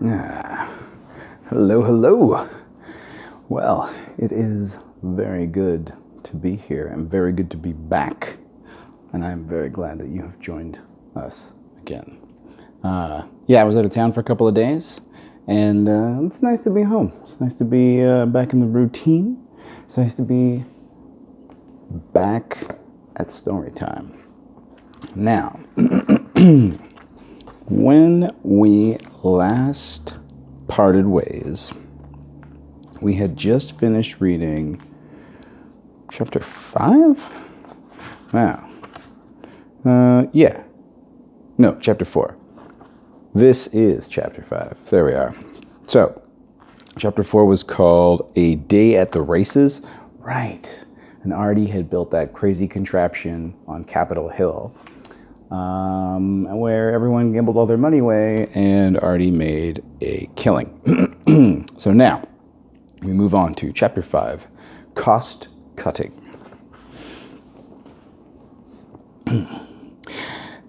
Ah, hello, hello. Well, it is very good to be here and very good to be back. And I'm very glad that you have joined us again. I was out of town for a couple of days, and it's nice to be home. It's nice to be back in the routine. It's nice to be back at story time. Now, when we last parted ways, we had just finished reading chapter 5? Wow. Chapter 4. This is chapter 5. There we are. So, chapter 4 was called A Day at the Races. Right. And Artie had built that crazy contraption on Capitol Hill, where everyone gambled all their money away, and Artie made a killing. So now, we move on to chapter 5, Cost Cutting.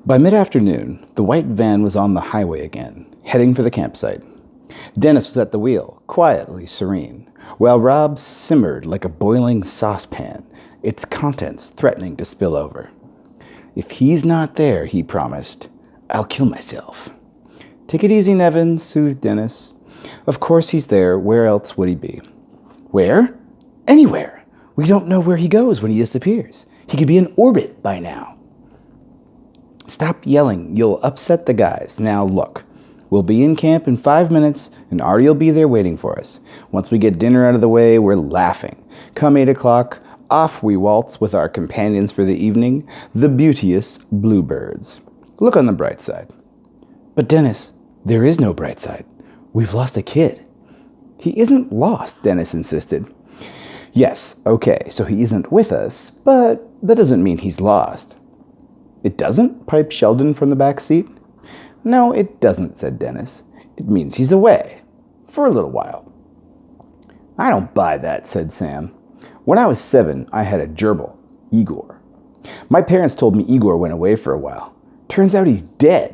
By mid-afternoon, the white van was on the highway again, heading for the campsite. Dennis was at the wheel, quietly serene, while Rob simmered like a boiling saucepan, its contents threatening to spill over. If he's not there, he promised, I'll kill myself. Take it easy, Nevin, soothed Dennis. Of course he's there. Where else would he be? Where? Anywhere. We don't know where he goes when he disappears. He could be in orbit by now. Stop yelling. You'll upset the guys. Now look, we'll be in camp in 5 minutes, and Artie will be there waiting for us. Once we get dinner out of the way, we're laughing. Come 8 o'clock, off we waltz with our companions for the evening, the beauteous bluebirds. Look on the bright side. But Dennis, there is no bright side. We've lost a kid. He isn't lost, Dennis insisted. Yes, okay, so he isn't with us, but that doesn't mean he's lost. It doesn't? Piped Sheldon from the back seat. No, it doesn't, said Dennis. It means he's away. For a little while. I don't buy that, said Sam. When I was 7, I had a gerbil, Igor. My parents told me Igor went away for a while. Turns out he's dead.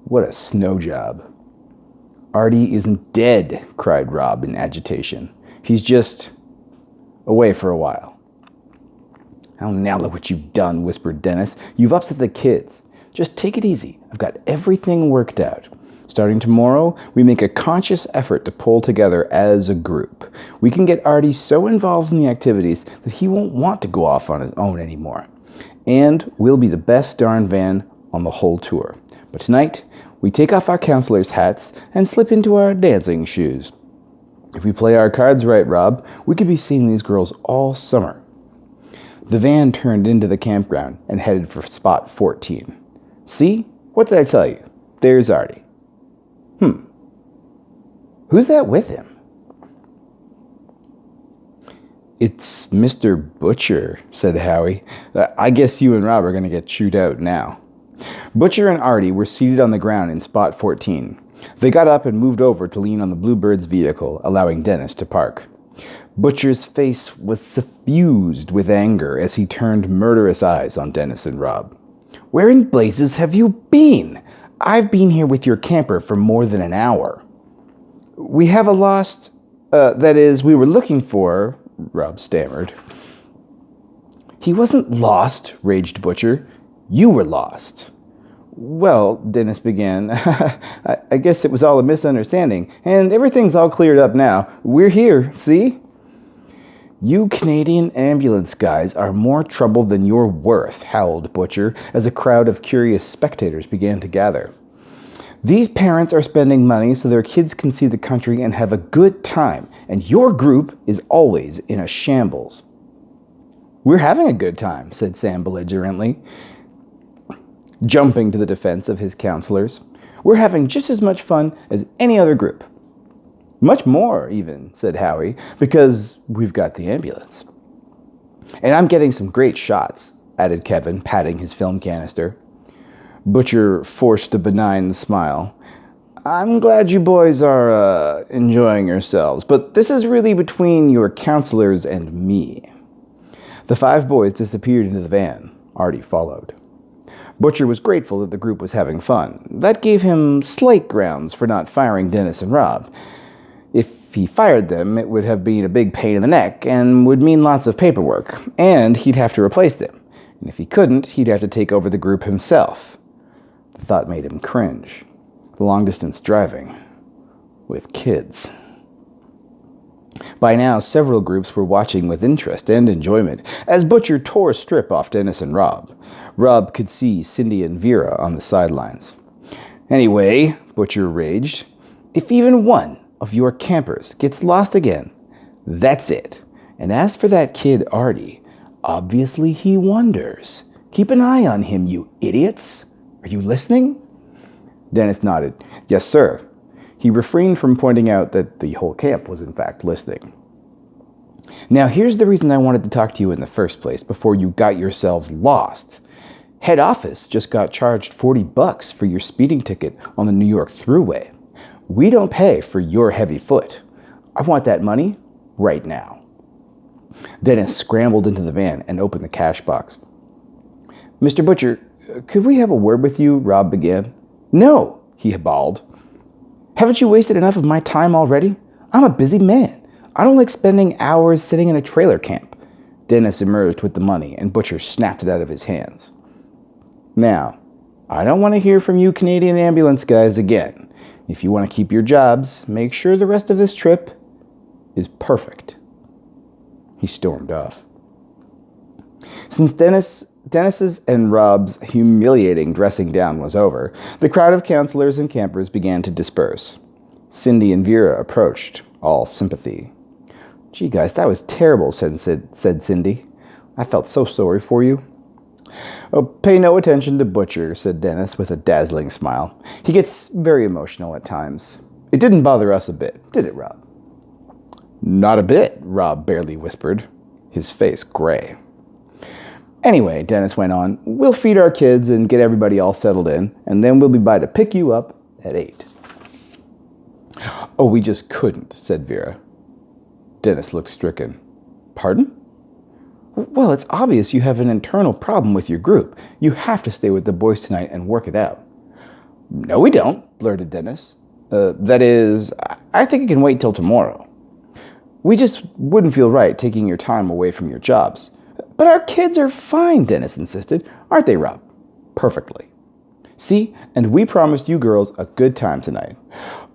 What a snow job. Artie isn't dead, cried Rob in agitation. He's just away for a while. Oh, now look what you've done, whispered Dennis. You've upset the kids. Just take it easy. I've got everything worked out. Starting tomorrow, we make a conscious effort to pull together as a group. We can get Artie so involved in the activities that he won't want to go off on his own anymore. And we'll be the best darn van on the whole tour. But tonight, we take off our counselors' hats and slip into our dancing shoes. If we play our cards right, Rob, we could be seeing these girls all summer. The van turned into the campground and headed for spot 14. See? What did I tell you? There's Artie. Who's that with him? It's Mr. Butcher, said Howie. I guess you and Rob are going to get chewed out now. Butcher and Artie were seated on the ground in spot 14. They got up and moved over to lean on the Bluebird's vehicle, allowing Dennis to park. Butcher's face was suffused with anger as he turned murderous eyes on Dennis and Rob. Where in blazes have you been? I've been here with your camper for more than an hour. We have a lost, we were looking for, Rob stammered. He wasn't lost, raged Butcher. You were lost. Well, Dennis began, I guess it was all a misunderstanding, and everything's all cleared up now. We're here, see? You Canadian ambulance guys are more trouble than you're worth, howled Butcher, as a crowd of curious spectators began to gather. These parents are spending money so their kids can see the country and have a good time, and your group is always in a shambles. We're having a good time, said Sam belligerently, jumping to the defense of his counselors. We're having just as much fun as any other group. Much more, even, said Howie, because we've got the ambulance. And I'm getting some great shots, added Kevin, patting his film canister. Butcher forced a benign smile. I'm glad you boys are enjoying yourselves, but this is really between your counselors and me. The 5 boys disappeared into the van. Artie followed. Butcher was grateful that the group was having fun. That gave him slight grounds for not firing Dennis and Rob. If he fired them, it would have been a big pain in the neck and would mean lots of paperwork, and he'd have to replace them. And if he couldn't, he'd have to take over the group himself. The thought made him cringe. The long-distance driving with kids. By now, several groups were watching with interest and enjoyment as Butcher tore a strip off Dennis and Rob. Rob could see Cindy and Vera on the sidelines. Anyway, Butcher raged, if even one of your campers gets lost again, that's it. And as for that kid Artie, obviously he wonders. Keep an eye on him, you idiots. Are you listening? Dennis nodded. Yes, sir. He refrained from pointing out that the whole camp was in fact listening. Now here's the reason I wanted to talk to you in the first place, before you got yourselves lost. Head office just got charged $40 for your speeding ticket on the New York Thruway. We don't pay for your heavy foot. I want that money right now. Dennis scrambled into the van and opened the cash box. Mr. Butcher, could we have a word with you? Rob began. No, he bawled. Haven't you wasted enough of my time already? I'm a busy man. I don't like spending hours sitting in a trailer camp. Dennis emerged with the money, and Butcher snapped it out of his hands. Now, I don't want to hear from you Canadian ambulance guys again. If you want to keep your jobs, make sure the rest of this trip is perfect. He stormed off. Since Dennis's and Rob's humiliating dressing down was over, the crowd of counselors and campers began to disperse. Cindy and Vera approached, all sympathy. Gee, guys, that was terrible, said Cindy. I felt so sorry for you. Oh, pay no attention to Butcher, said Dennis with a dazzling smile. He gets very emotional at times. It didn't bother us a bit, did it, Rob? Not a bit, Rob barely whispered, his face gray. Anyway, Dennis went on, we'll feed our kids and get everybody all settled in, and then we'll be by to pick you up at 8. Oh, we just couldn't, said Vera. Dennis looked stricken. Pardon? Well, it's obvious you have an internal problem with your group. You have to stay with the boys tonight and work it out. No, we don't, blurted Dennis. That is, I think it can wait till tomorrow. We just wouldn't feel right taking your time away from your jobs. But our kids are fine, Dennis insisted. Aren't they, Rob? Perfectly. See, and we promised you girls a good time tonight.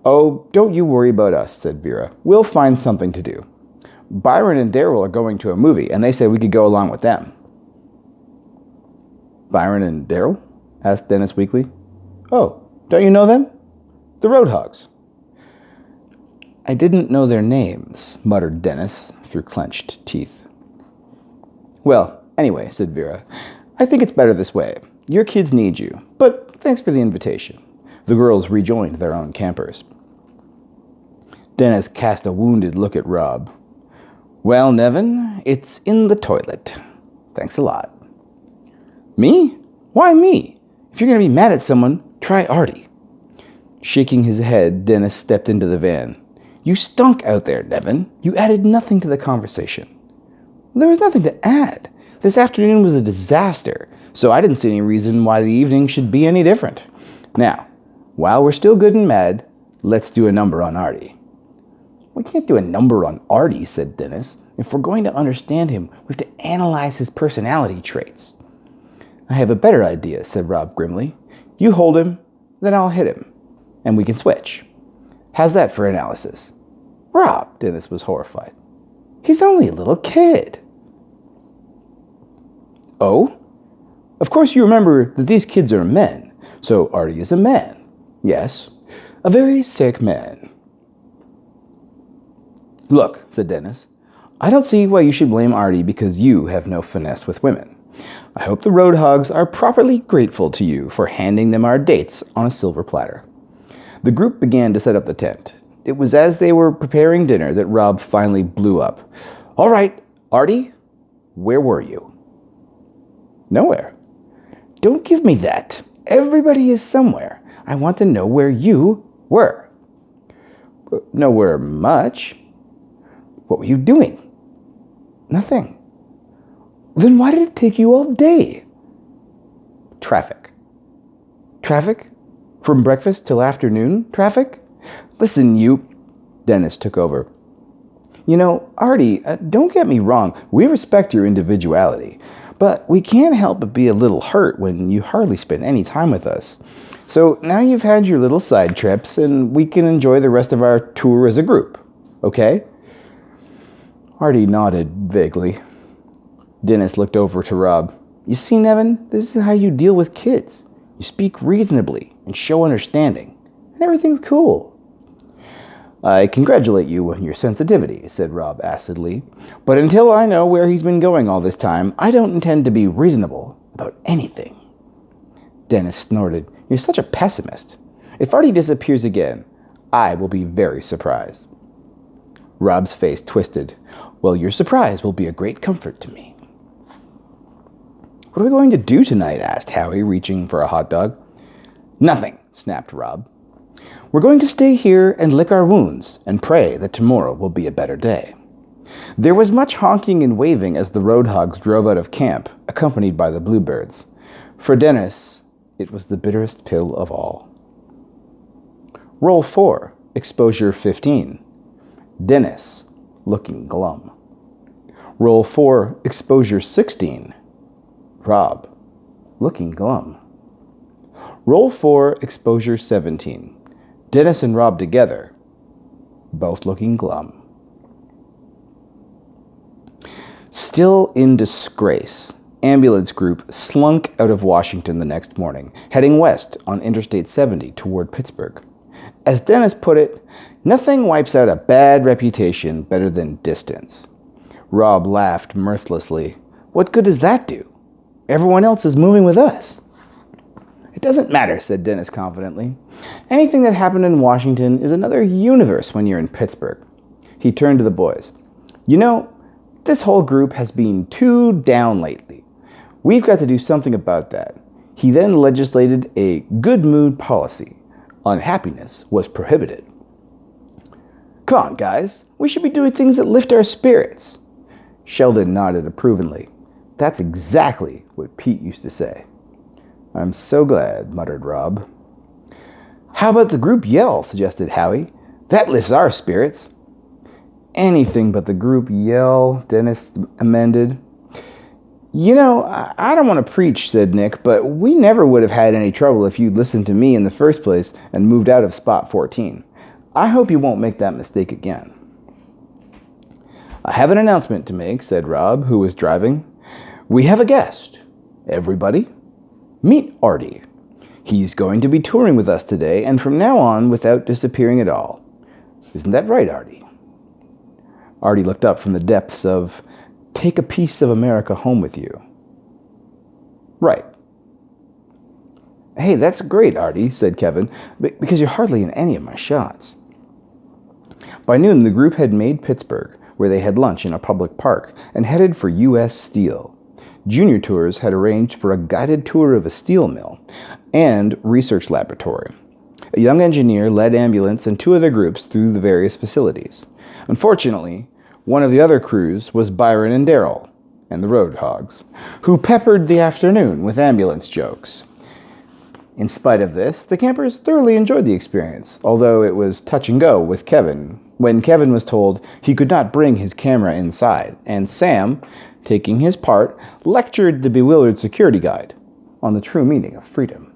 Oh, don't you worry about us, said Vera. We'll find something to do. Byron and Daryl are going to a movie, and they said we could go along with them. Byron and Daryl? Asked Dennis weakly. Oh, don't you know them? The Roadhogs. I didn't know their names, muttered Dennis through clenched teeth. Well, anyway, said Vera, I think it's better this way. Your kids need you, but thanks for the invitation. The girls rejoined their own campers. Dennis cast a wounded look at Rob. Well, Nevin, it's in the toilet. Thanks a lot. Me? Why me? If you're going to be mad at someone, try Artie. Shaking his head, Dennis stepped into the van. You stunk out there, Nevin. You added nothing to the conversation. There was nothing to add. This afternoon was a disaster, so I didn't see any reason why the evening should be any different. Now, while we're still good and mad, let's do a number on Artie. We can't do a number on Artie, said Dennis. If we're going to understand him, we have to analyze his personality traits. I have a better idea, said Rob grimly. You hold him, then I'll hit him, and we can switch. How's that for analysis? Rob, Dennis was horrified. He's only a little kid. Oh? Of course you remember that these kids are men, so Artie is a man. Yes, a very sick man. Look, said Dennis, I don't see why you should blame Artie because you have no finesse with women. I hope the Roadhogs are properly grateful to you for handing them our dates on a silver platter. The group began to set up the tent. It was as they were preparing dinner that Rob finally blew up. All right, Artie, where were you? Nowhere. Don't give me that. Everybody is somewhere. I want to know where you were. Nowhere much. What were you doing? Nothing. Then why did it take you all day? Traffic. Traffic? From breakfast till afternoon? Traffic? Listen, you... Dennis took over. You know, Artie, don't get me wrong. We respect your individuality. But we can't help but be a little hurt when you hardly spend any time with us. So now you've had your little side trips, and we can enjoy the rest of our tour as a group. Okay? Artie nodded vaguely. Dennis looked over to Rob. You see, Nevin, this is how you deal with kids. You speak reasonably and show understanding, and everything's cool. I congratulate you on your sensitivity, said Rob acidly. But until I know where he's been going all this time, I don't intend to be reasonable about anything. Dennis snorted. You're such a pessimist. If Artie disappears again, I will be very surprised. Rob's face twisted. Well, your surprise will be a great comfort to me. What are we going to do tonight? Asked Howie, reaching for a hot dog. Nothing, snapped Rob. We're going to stay here and lick our wounds and pray that tomorrow will be a better day. There was much honking and waving as the Roadhogs drove out of camp, accompanied by the Bluebirds. For Dennis, it was the bitterest pill of all. Roll 4, exposure 15. Dennis, looking glum. Roll 4, exposure 16. Rob, looking glum. Roll 4, exposure 17. Dennis and Rob together, both looking glum. Still in disgrace, ambulance group slunk out of Washington the next morning, heading west on Interstate 70 toward Pittsburgh. As Dennis put it, nothing wipes out a bad reputation better than distance. Rob laughed mirthlessly. What good does that do? Everyone else is moving with us. It doesn't matter, said Dennis confidently. Anything that happened in Washington is another universe when you're in Pittsburgh. He turned to the boys. You know, this whole group has been too down lately. We've got to do something about that. He then legislated a good mood policy. Unhappiness was prohibited. Come on, guys. We should be doing things that lift our spirits. Sheldon nodded approvingly. That's exactly what Pete used to say. I'm so glad, muttered Rob. How about the group yell, suggested Howie. That lifts our spirits. Anything but the group yell, Dennis amended. You know, I don't want to preach, said Nick, but we never would have had any trouble if you'd listened to me in the first place and moved out of spot 14. I hope you won't make that mistake again. I have an announcement to make, said Rob, who was driving. We have a guest. Everybody, meet Artie. He's going to be touring with us today, and from now on, without disappearing at all. Isn't that right, Artie? Artie looked up from the depths of, take a piece of America home with you. Right. Hey, that's great, Artie, said Kevin, because you're hardly in any of my shots. By noon, the group had made Pittsburgh, where they had lunch in a public park, and headed for U.S. Steel. Junior Tours had arranged for a guided tour of a steel mill and research laboratory. A young engineer led ambulance and two other groups through the various facilities. Unfortunately, one of the other crews was Byron and Darrell, and the Roadhogs, who peppered the afternoon with ambulance jokes. In spite of this, the campers thoroughly enjoyed the experience, although it was touch and go with Kevin, when Kevin was told he could not bring his camera inside, and Sam, taking his part, lectured the bewildered security guide on the true meaning of freedom.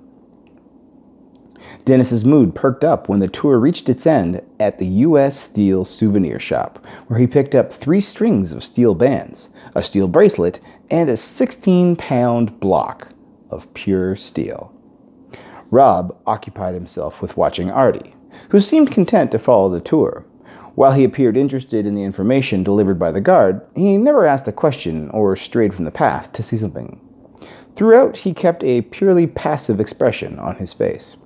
Dennis's mood perked up when the tour reached its end at the U.S. Steel souvenir shop, where he picked up 3 strings of steel bands, a steel bracelet, and a 16-pound block of pure steel. Rob occupied himself with watching Artie, who seemed content to follow the tour. While he appeared interested in the information delivered by the guard, he never asked a question or strayed from the path to see something. Throughout, he kept a purely passive expression on his face.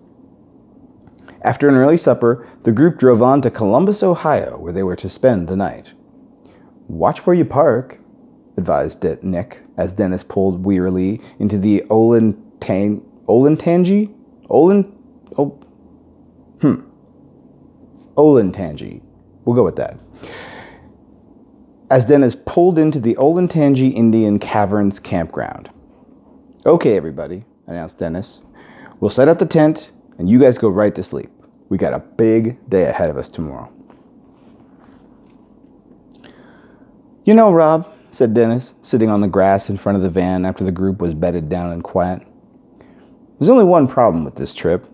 After an early supper, the group drove on to Columbus, Ohio, where they were to spend the night. Watch where you park, advised Nick, as Dennis pulled wearily into the Olentangy? Olentangy. We'll go with that. As Dennis pulled into the Olentangy Indian Caverns campground. Okay, everybody, announced Dennis. We'll set up the tent, and you guys go right to sleep. We got a big day ahead of us tomorrow. You know, Rob, said Dennis, sitting on the grass in front of the van after the group was bedded down and quiet. There's only one problem with this trip.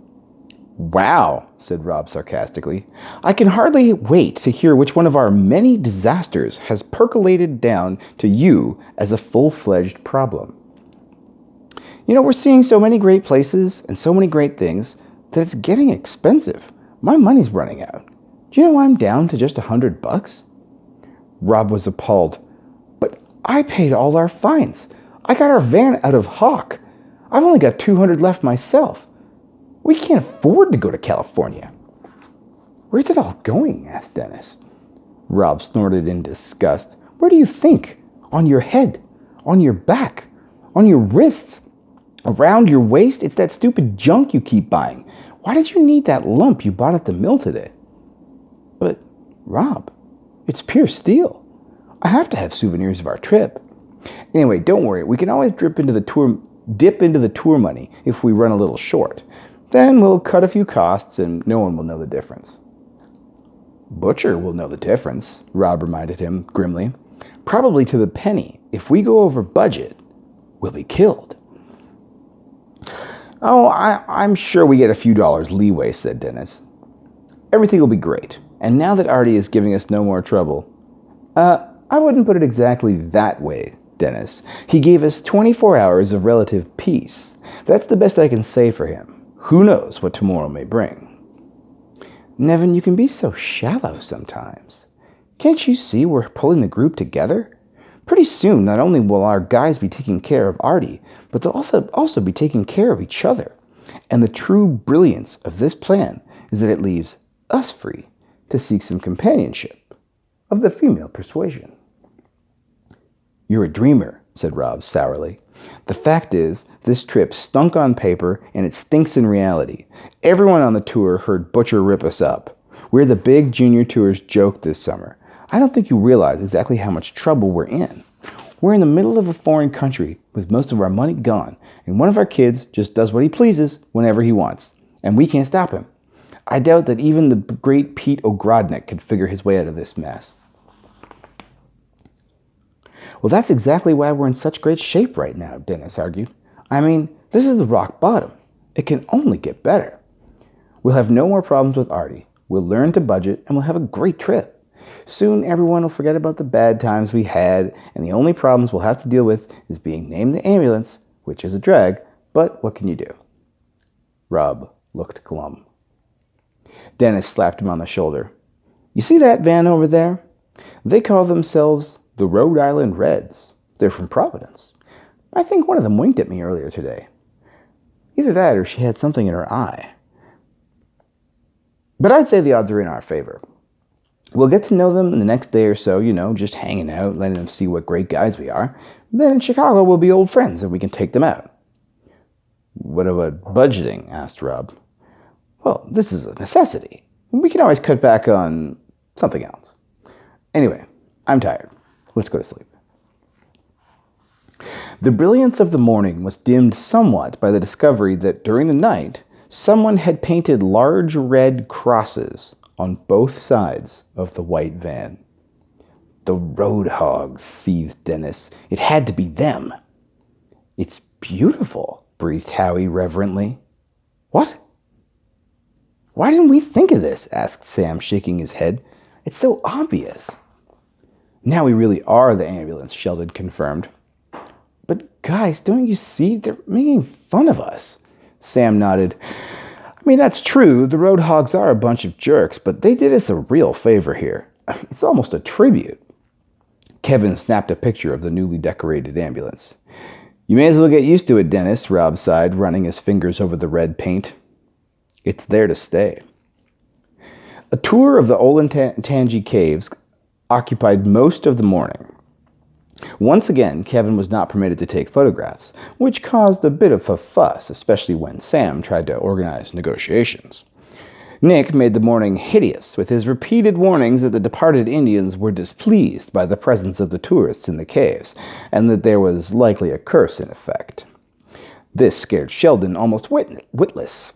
Wow, said Rob sarcastically. I can hardly wait to hear which one of our many disasters has percolated down to you as a full-fledged problem. You know, we're seeing so many great places and so many great things that it's getting expensive. My money's running out. Do you know I'm down to just $100? Rob was appalled. But I paid all our fines. I got our van out of Hawk. I've only got $200 left myself. We can't afford to go to California. Where's it all going? Asked Dennis. Rob snorted in disgust. Where do you think? On your head, on your back, on your wrists, around your waist? It's that stupid junk you keep buying. Why did you need that lump you bought at the mill today? But, Rob, it's pure steel. I have to have souvenirs of our trip. Anyway, don't worry. We can always dip into the tour money if we run a little short. Then we'll cut a few costs and no one will know the difference. Butcher will know the difference, Rob reminded him grimly. Probably to the penny. If we go over budget, we'll be killed. Oh, I'm sure we get a few dollars leeway, said Dennis. Everything will be great. And now that Artie is giving us no more trouble, I wouldn't put it exactly that way, Dennis. He gave us 24 hours of relative peace. That's the best I can say for him. Who knows what tomorrow may bring? Nevin, you can be so shallow sometimes. Can't you see we're pulling the group together? Pretty soon, not only will our guys be taking care of Artie, but they'll also be taking care of each other. And the true brilliance of this plan is that it leaves us free to seek some companionship of the female persuasion. You're a dreamer, said Rob sourly. The fact is, this trip stunk on paper and it stinks in reality. Everyone on the tour heard Butcher rip us up. We're the big junior tour's joke this summer. I don't think you realize exactly how much trouble we're in. We're in the middle of a foreign country with most of our money gone, and one of our kids just does what he pleases whenever he wants, and we can't stop him. I doubt that even the great Pete Ogrodnik could figure his way out of this mess. Well, that's exactly why we're in such great shape right now, Dennis argued. I mean, this is the rock bottom. It can only get better. We'll have no more problems with Artie. We'll learn to budget, and we'll have a great trip. Soon, everyone will forget about the bad times we had, and the only problems we'll have to deal with is being named the ambulance, which is a drag, but what can you do? Rob looked glum. Dennis slapped him on the shoulder. You see that van over there? They call themselves the Rhode Island Reds. They're from Providence. I think one of them winked at me earlier today. Either that or she had something in her eye. But I'd say the odds are in our favor. We'll get to know them in the next day or so, just hanging out, letting them see what great guys we are. Then in Chicago, we'll be old friends and we can take them out. What about budgeting? Asked Rob. Well, this is a necessity. We can always cut back on something else. Anyway, I'm tired. Let's go to sleep. The brilliance of the morning was dimmed somewhat by the discovery that during the night, someone had painted large red crosses on both sides of the white van. The road hogs, seethed Dennis. It had to be them. It's beautiful, breathed Howie reverently. What? Why didn't we think of this? Asked Sam, shaking his head. It's so obvious. Now we really are the ambulance, Sheldon confirmed. But guys, don't you see? They're making fun of us. Sam nodded. I mean, that's true. The road hogs are a bunch of jerks, but they did us a real favor here. It's almost a tribute. Kevin snapped a picture of the newly decorated ambulance. You may as well get used to it, Dennis, Rob sighed, running his fingers over the red paint. It's there to stay. A tour of the Olentangy Caves occupied most of the morning. Once again, Kevin was not permitted to take photographs, which caused a bit of a fuss, especially when Sam tried to organize negotiations. Nick made the morning hideous with his repeated warnings that the departed Indians were displeased by the presence of the tourists in the caves, and that there was likely a curse in effect. This scared Sheldon almost witless.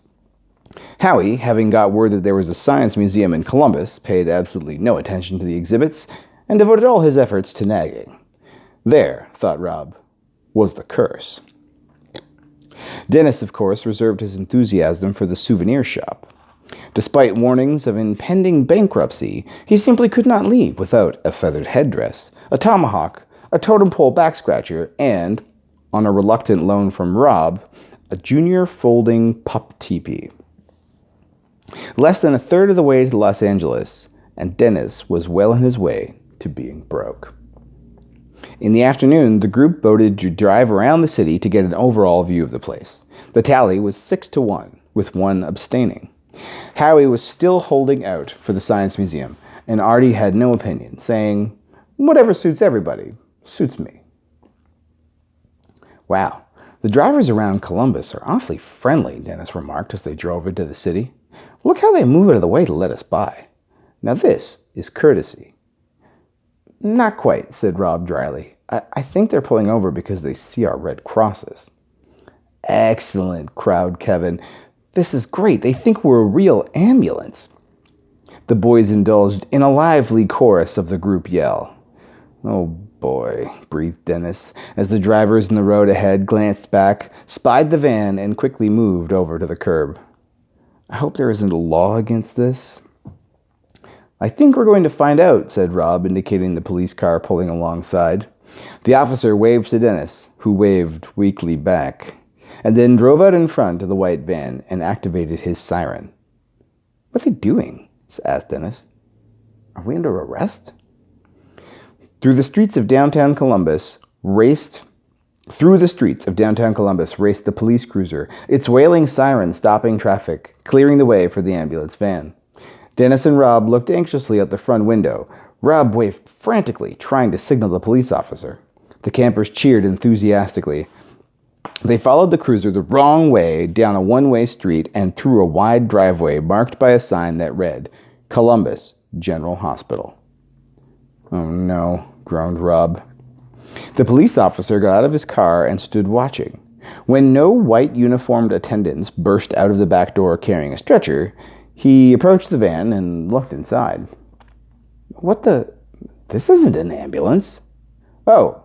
Howie, having got word that there was a science museum in Columbus, paid absolutely no attention to the exhibits and devoted all his efforts to nagging. There, thought Rob, was the curse. Dennis, of course, reserved his enthusiasm for the souvenir shop. Despite warnings of impending bankruptcy, he simply could not leave without a feathered headdress, a tomahawk, a totem pole backscratcher, and, on a reluctant loan from Rob, a junior folding pup teepee. Less than a third of the way to Los Angeles, and Dennis was well on his way to being broke. In the afternoon, the group voted to drive around the city to get an overall view of the place. The tally was 6-1, with one abstaining. Howie was still holding out for the Science Museum, and Artie had no opinion, saying, "Whatever suits everybody, suits me." "Wow, the drivers around Columbus are awfully friendly," Dennis remarked as they drove into the city. "Look how they move out of the way to let us by. Now this is courtesy." "Not quite," said Rob dryly. I think they're pulling over because they see our red crosses." "Excellent," crowed Kevin. "This is great. They think we're a real ambulance." The boys indulged in a lively chorus of the group yell. "Oh boy," breathed Dennis, as the drivers in the road ahead glanced back, spied the van, and quickly moved over to the curb. "I hope there isn't a law against this." "I think we're going to find out," said Rob, indicating the police car pulling alongside. The officer waved to Dennis, who waved weakly back, and then drove out in front of the white van and activated his siren. "What's he doing?" asked Dennis. "Are we under arrest?" Through the streets of downtown Columbus raced the police cruiser, its wailing siren stopping traffic, clearing the way for the ambulance van. Dennis and Rob looked anxiously out the front window. Rob waved frantically, trying to signal the police officer. The campers cheered enthusiastically. They followed the cruiser the wrong way down a one-way street and through a wide driveway marked by a sign that read, "Columbus General Hospital." "Oh no," groaned Rob. The police officer got out of his car and stood watching. When no white uniformed attendants burst out of the back door carrying a stretcher, he approached the van and looked inside. "What the? This isn't an ambulance." "Oh,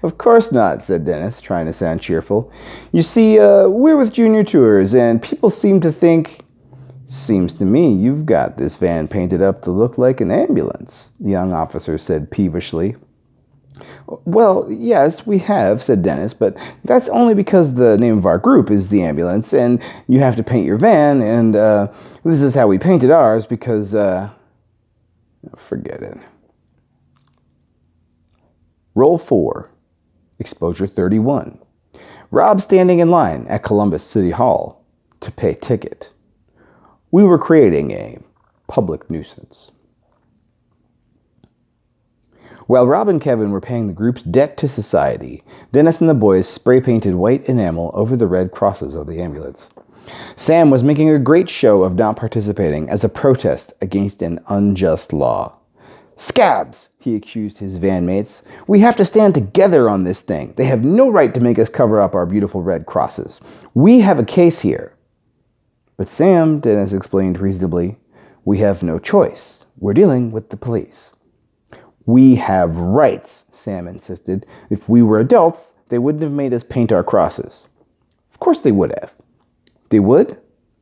of course not," said Dennis, trying to sound cheerful. "You see, we're with Junior Tours, and people seem to think—" "Seems to me you've got this van painted up to look like an ambulance," the young officer said peevishly. "Well, yes, we have," said Dennis, "but that's only because the name of our group is the ambulance, and you have to paint your van, and this is how we painted ours because, forget it." Roll 4. Exposure 31. Rob standing in line at Columbus City Hall to pay ticket. We were creating a public nuisance. While Rob and Kevin were paying the group's debt to society, Dennis and the boys spray-painted white enamel over the red crosses of the ambulance. Sam was making a great show of not participating as a protest against an unjust law. "Scabs," he accused his van mates. "We have to stand together on this thing. They have no right to make us cover up our beautiful red crosses. We have a case here." "But Sam," Dennis explained reasonably, "we have no choice. We're dealing with the police." "We have rights," Sam insisted. "If we were adults, they wouldn't have made us paint our crosses." "Of course they would have." "They would?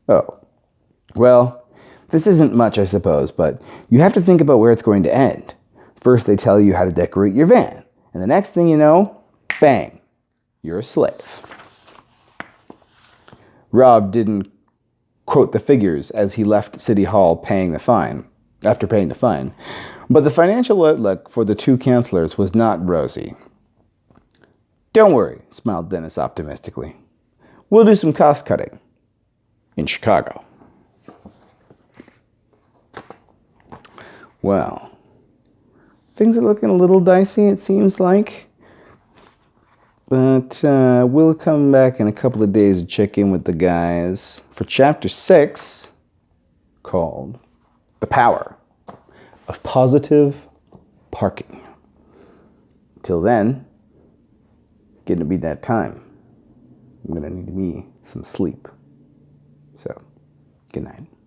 Oh. Well, this isn't much, I suppose, but you have to think about where it's going to end. First they tell you how to decorate your van, and the next thing you know, bang, you're a slave." Rob didn't quote the figures as he left City Hall after paying the fine, but the financial outlook for the two counselors was not rosy. "Don't worry," smiled Dennis optimistically. "We'll do some cost cutting in Chicago." Well, things are looking a little dicey, it seems like. But we'll come back in a couple of days to check in with the guys for Chapter 6, called The Power of Positive Parking. Till then, getting to be that time. I'm going to need me some sleep. So, good night.